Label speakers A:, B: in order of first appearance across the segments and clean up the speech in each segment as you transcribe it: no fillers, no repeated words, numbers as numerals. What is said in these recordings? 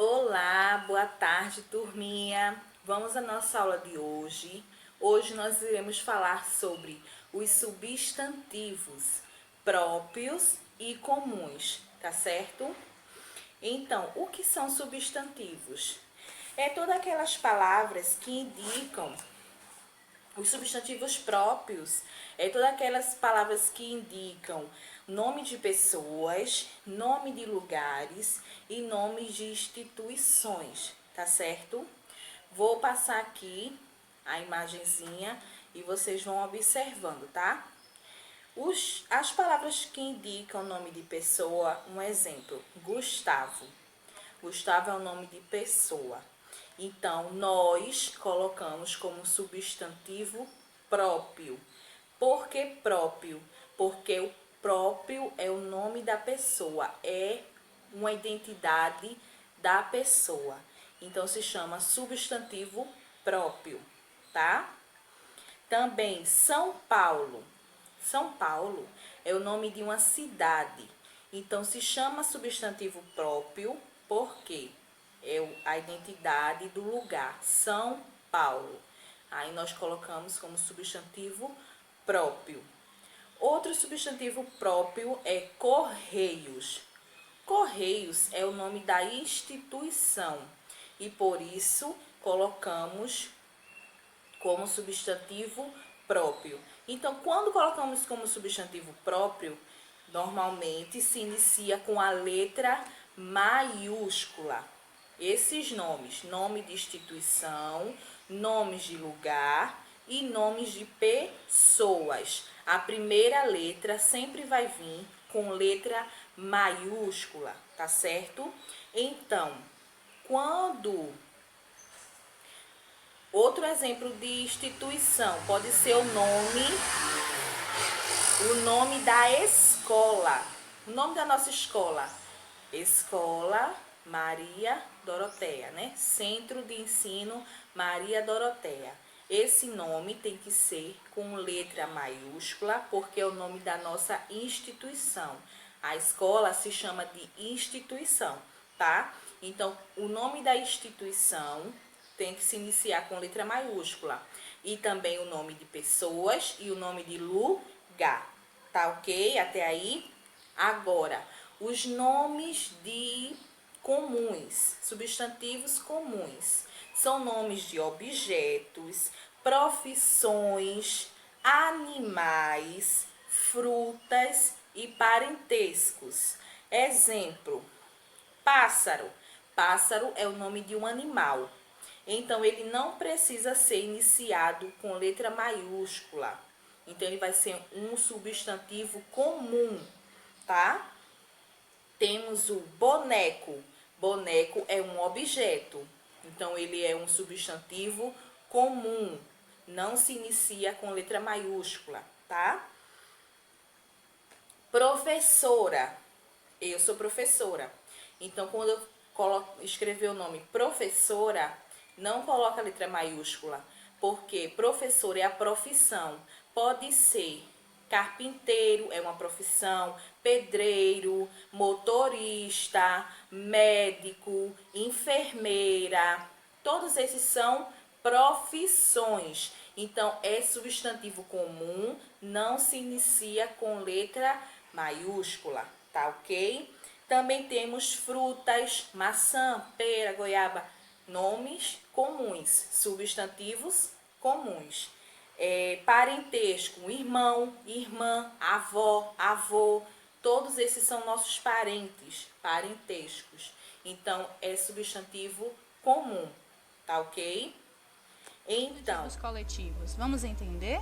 A: Olá, boa tarde, turminha. Vamos à nossa aula de hoje. Hoje nós iremos falar sobre os substantivos próprios e comuns, tá certo? Então, o que são substantivos? É todas aquelas palavras que indicam os substantivos próprios, todas aquelas palavras que indicam nome de pessoas, nome de lugares e nomes de instituições, tá certo? Vou passar aqui a imagenzinha e vocês vão observando, tá? As palavras que indicam nome de pessoa, um exemplo, Gustavo. Gustavo é o nome de pessoa. Então, nós colocamos como substantivo próprio. Por que próprio? Porque o próprio é o nome da pessoa, é uma identidade da pessoa. Então, se chama substantivo próprio, tá? Também, São Paulo. São Paulo é o nome de uma cidade. Então, se chama substantivo próprio porque é a identidade do lugar, São Paulo. Aí nós colocamos como substantivo próprio. Outro substantivo próprio é Correios. Correios é o nome da instituição e por isso colocamos como substantivo próprio. Então, quando colocamos como substantivo próprio, normalmente se inicia com a letra maiúscula. Esses nomes, nome de instituição, nomes de lugar e nomes de pessoas. A primeira letra sempre vai vir com letra maiúscula, tá certo? Então, quando outro exemplo de instituição pode ser o nome da escola. O nome da nossa escola. Escola Maria Doroteia, né? Centro de Ensino Maria Doroteia. Esse nome tem que ser com letra maiúscula, porque é o nome da nossa instituição. A escola se chama de instituição, tá? Então, o nome da instituição tem que se iniciar com letra maiúscula. E também o nome de pessoas e o nome de lugar. Tá ok? Até aí? Agora, os nomes de comuns, substantivos comuns. São nomes de objetos, profissões, animais, frutas e parentescos. Exemplo, pássaro. Pássaro é o nome de um animal. Então, ele não precisa ser iniciado com letra maiúscula. Então, ele vai ser um substantivo comum, tá? Temos o boneco. Boneco é um objeto. Então, ele é um substantivo comum. Não se inicia com letra maiúscula, tá? Professora. Eu sou professora. Então, quando eu escrever o nome professora, não coloca a letra maiúscula, porque professor é a profissão. Pode ser carpinteiro, é uma profissão, pedreiro, motorista, médico, enfermeira. Todos esses são profissões. Então, é substantivo comum, não se inicia com letra maiúscula, tá ok? Também temos frutas, maçã, pera, goiaba, nomes comuns, substantivos comuns. Parentesco, irmão, irmã, avó, avô, todos esses são nossos parentes, parentescos. Então, é substantivo comum, tá ok? Então,
B: Substantivos coletivos, vamos entender?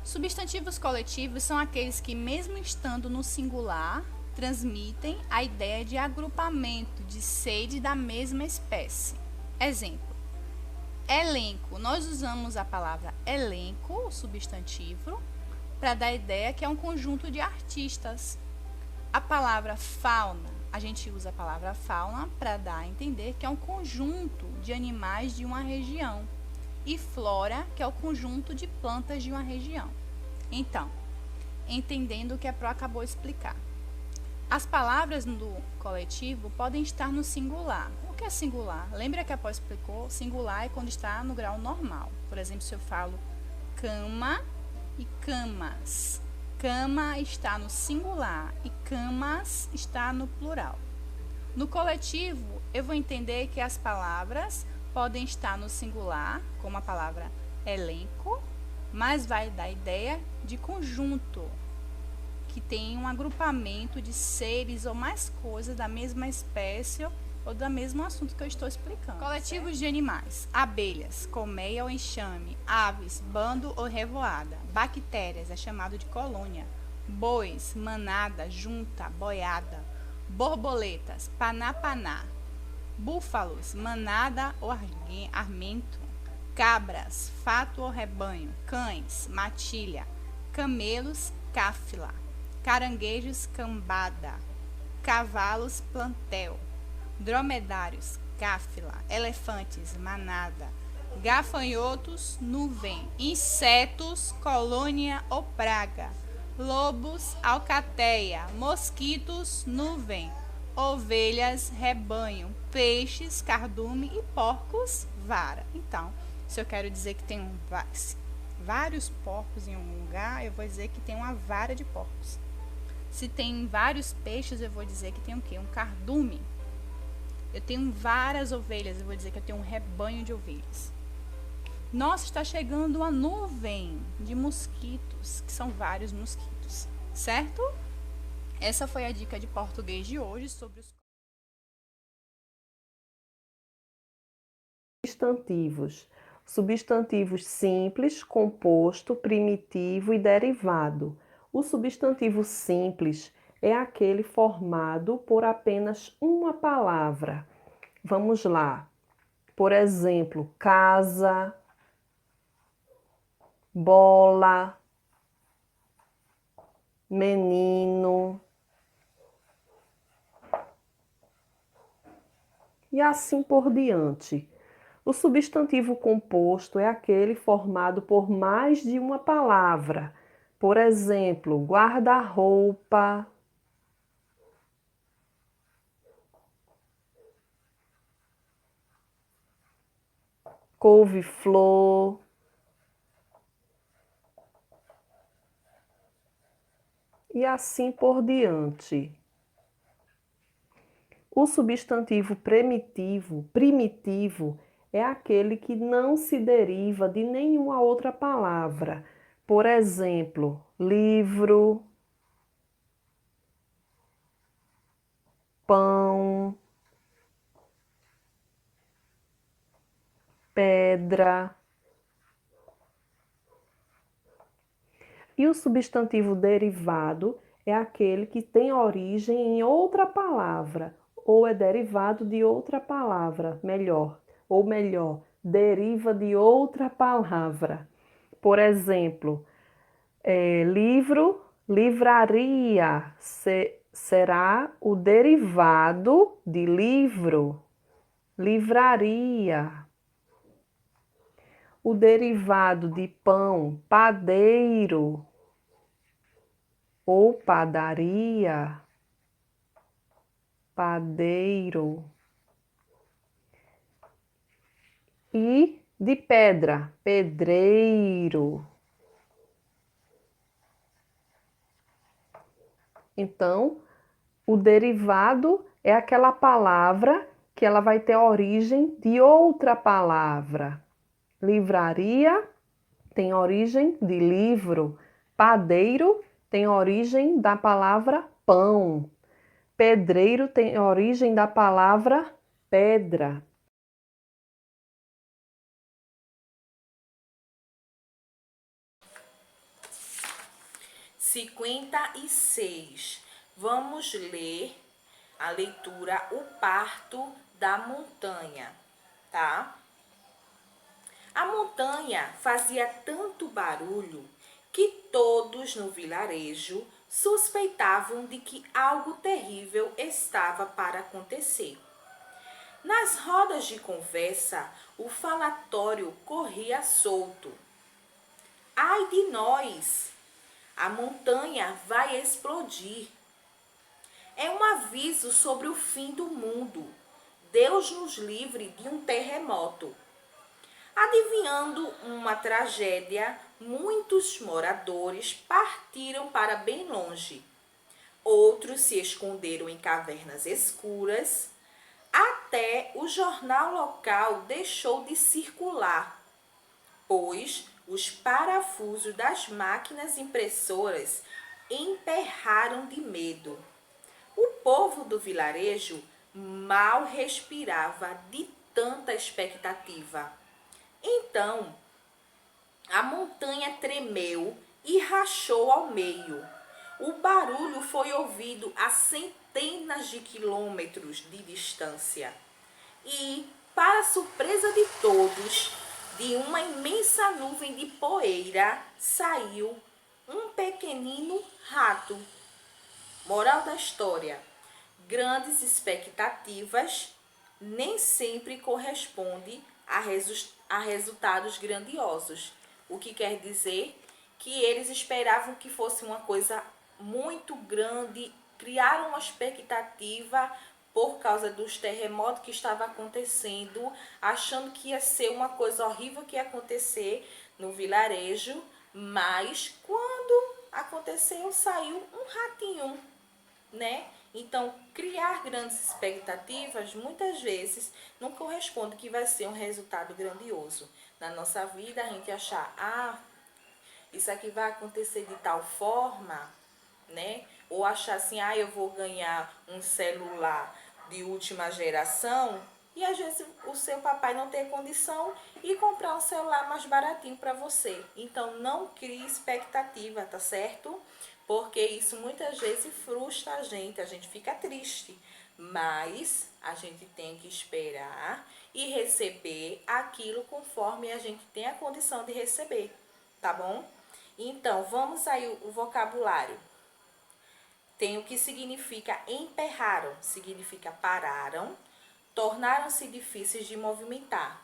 B: Substantivos coletivos são aqueles que, mesmo estando no singular, transmitem a ideia de agrupamento de sede da mesma espécie. Exemplo, elenco. Nós usamos a palavra elenco, o substantivo, para dar a ideia que é um conjunto de artistas. A palavra fauna, a gente usa a palavra fauna para dar a entender que é um conjunto de animais de uma região. E flora, que é o conjunto de plantas de uma região. Então, entendendo o que a Pro acabou de explicar. As palavras no coletivo podem estar no singular. O que é singular? Lembra que a Após explicou? Singular é quando está no grau normal. Por exemplo, se eu falo cama e camas. Cama está no singular e camas está no plural. No coletivo, eu vou entender que as palavras podem estar no singular, como a palavra elenco, mas vai dar ideia de conjunto, que tem um agrupamento de seres ou mais coisas da mesma espécie ou do mesmo assunto que eu estou explicando. Coletivos certo? De animais: abelhas, colmeia ou enxame; aves, bando ou revoada; bactérias, é chamado de colônia; bois, manada, junta, boiada; borboletas, paná-paná; búfalos, manada ou armento; cabras, fato ou rebanho; cães, matilha; camelos, cáfila; caranguejos, cambada; cavalos, plantel; dromedários, cáfila; elefantes, manada; gafanhotos, nuvem; insetos, colônia ou praga; lobos, alcateia; mosquitos, nuvem; ovelhas, rebanho; peixes, cardume e porcos, vara. Então, se eu quero dizer que tem vários porcos em um lugar, eu vou dizer que tem uma vara de porcos. Se tem vários peixes, eu vou dizer que tem o quê? Um cardume. Eu tenho várias ovelhas, eu vou dizer que eu tenho um rebanho de ovelhas. Nossa, está chegando uma nuvem de mosquitos, que são vários mosquitos, certo? Essa foi a dica de português de hoje sobre os
C: substantivos. Substantivos simples, composto, primitivo e derivado. O substantivo simples é aquele formado por apenas uma palavra. Vamos lá. Por exemplo, casa, bola, menino. E assim por diante. O substantivo composto é aquele formado por mais de uma palavra. Por exemplo, guarda-roupa, couve-flor, e assim por diante. O substantivo primitivo é aquele que não se deriva de nenhuma outra palavra. Por exemplo, livro, pão, pedra. E o substantivo derivado é aquele que tem origem em outra palavra, ou é derivado de outra palavra, melhor, deriva de outra palavra. Por exemplo, livro, livraria, será o derivado de livro, livraria. O derivado de pão, padeiro ou padaria, padeiro. E de pedra, pedreiro. Então, o derivado é aquela palavra que ela vai ter origem de outra palavra. Livraria tem origem de livro. Padeiro tem origem da palavra pão. Pedreiro tem origem da palavra pedra.
A: Vamos ler a leitura O Parto da Montanha, tá? A montanha fazia tanto barulho que todos no vilarejo suspeitavam de que algo terrível estava para acontecer. Nas rodas de conversa, o falatório corria solto. Ai de nós! A montanha vai explodir. É um aviso sobre o fim do mundo. Deus nos livre de um terremoto. Adivinhando uma tragédia, muitos moradores partiram para bem longe. Outros se esconderam em cavernas escuras. Até o jornal local deixou de circular, pois os parafusos das máquinas impressoras emperraram de medo. O povo do vilarejo mal respirava de tanta expectativa. Então, a montanha tremeu e rachou ao meio. O barulho foi ouvido a centenas de quilômetros de distância. E, para surpresa de todos, de uma imensa nuvem de poeira saiu um pequenino rato. Moral da história: grandes expectativas nem sempre correspondem a resultados grandiosos. O que quer dizer que eles esperavam que fosse uma coisa muito grande, criaram uma expectativa por causa dos terremotos que estava acontecendo, achando que ia ser uma coisa horrível que ia acontecer no vilarejo, mas quando aconteceu, saiu um ratinho, né? Então, criar grandes expectativas muitas vezes não corresponde que vai ser um resultado grandioso. Na nossa vida, a gente achar, isso aqui vai acontecer de tal forma, né? Ou achar assim, eu vou ganhar um celular de última geração, e às vezes o seu papai não tem condição e comprar um celular mais baratinho para você. Então, não crie expectativa, tá certo? Porque isso muitas vezes frustra a gente fica triste. Mas a gente tem que esperar e receber aquilo conforme a gente tem a condição de receber, tá bom? Então, vamos aí o vocabulário. Tem o que significa emperraram, significa pararam, tornaram-se difíceis de movimentar.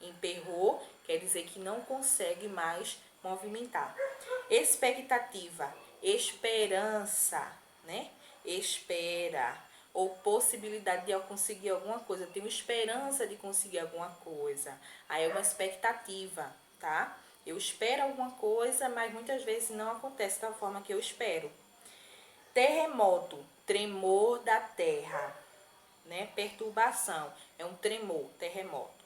A: Emperrou quer dizer que não consegue mais movimentar. Expectativa, esperança, né? Espera ou possibilidade de eu conseguir alguma coisa. Eu tenho esperança de conseguir alguma coisa. Aí é uma expectativa, tá? Eu espero alguma coisa, mas muitas vezes não acontece da forma que eu espero. Terremoto, tremor da terra, né? Perturbação, é um tremor, terremoto.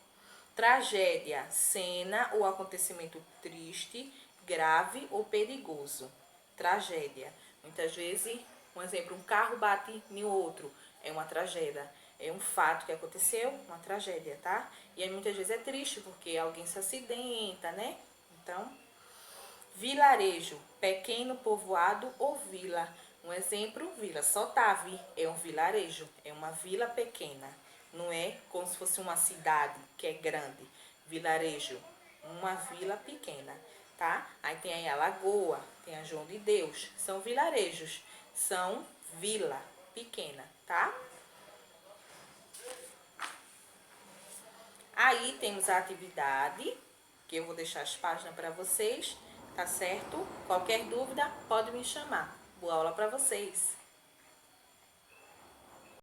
A: Tragédia, cena ou acontecimento triste, grave ou perigoso. Tragédia, muitas vezes, um exemplo, um carro bate em outro, é uma tragédia. É um fato que aconteceu, uma tragédia, tá? E aí muitas vezes é triste porque alguém se acidenta, né? Então, vilarejo, pequeno povoado ou vila. Um exemplo, vila Sotave é um vilarejo, é uma vila pequena. Não é como se fosse uma cidade que é grande. Vilarejo, uma vila pequena, tá? Aí tem aí a Lagoa, tem a João de Deus. São vilarejos, são vila pequena, tá? Aí temos a atividade, que eu vou deixar as páginas para vocês, tá certo? Qualquer dúvida, pode me chamar. Boa aula para vocês!